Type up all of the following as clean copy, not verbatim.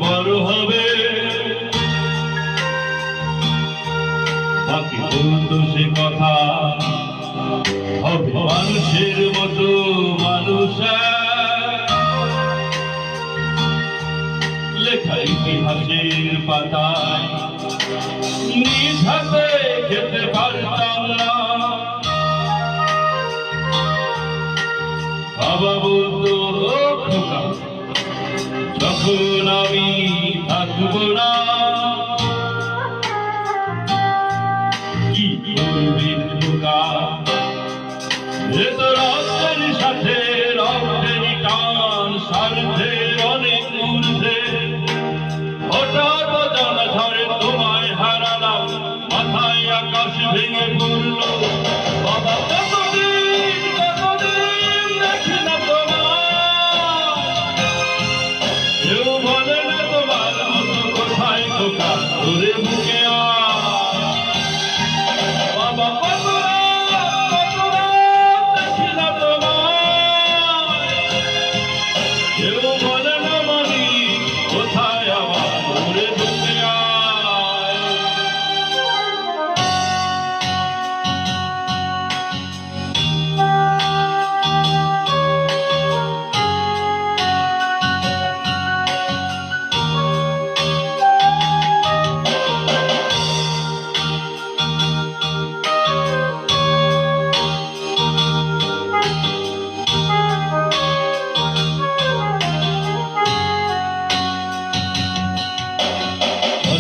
বড় হবে বাকি বলতো সে কথা হবে মানুষের মতো মানুষ লেখা ইতিহাসের পাতায় নিজ হাতে খেতে পারতাম না বাবা বলতো খোকা যখন আমি থাকবো না কি করবি খোকা এ তো রক্তের সাথে রক্তের টান স্বার্থের অনেক ঊর্ধ্বে হঠাৎ অজানা ঝড়ে তোমায় হারালাম মাথায় আকাশ ভেঙে পড়ল বাবা দেখি না কেউ বলে না তোমার মতো কোথায় খোকা ধরে বুকে বাবা দেখি না তোমার কেউ বলে না মানি কোথায় আমার ধরে বুকে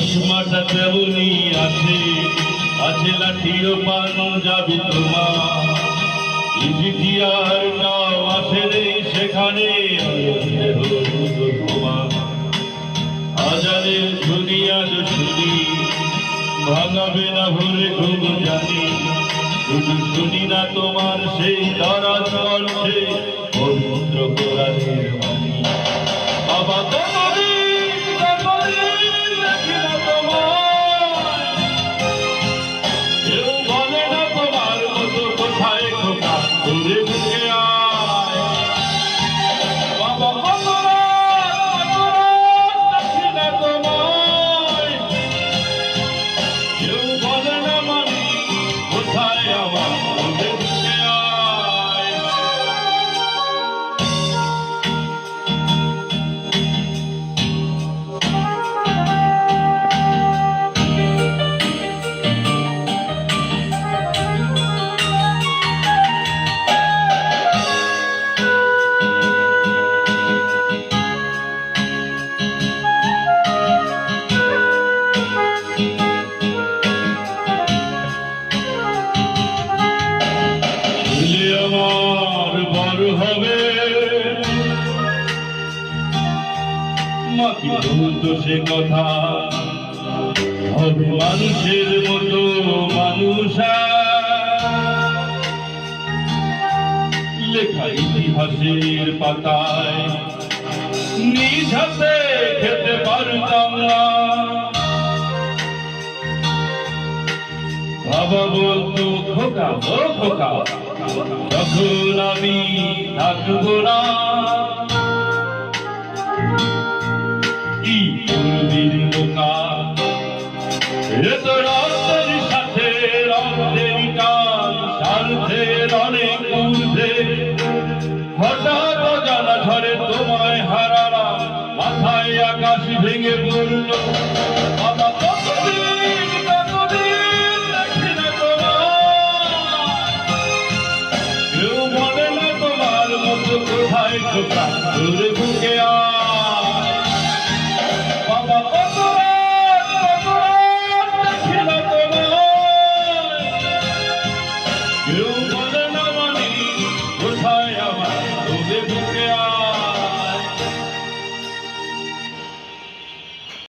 চশমাটা তেমনি আছে আছে লাঠিও পাঞ্জাবি তোমার ইজিয়ার নাও আছে রে সেখানে তোমার আজানের দুনিয়া শুনি ভাঙাবে না ভুলে খুব জানি শুধু শুনি না তোমার সেই তারা চলছে পবিত্র কোরআনের বাণী বাবা হবে মাকে বলতো সে কথা হবে মানুষের মতো মানুষ লেখা ইতিহাসের পাতায় নিজ হাতে খেতে পারতাম না বাবা বলতো খোকা ও খোকা যখন আমি থাকবো না কি করবি খোকা এ তো রক্তের সাথে রক্তের টান স্বার্থের অনেক ঊর্ধ্বে হঠাৎ অজানা ঝড়ে তোমায় হারালাম মাথায় আকাশ ভেঙে পড়ল বাবা কোথায় খোকা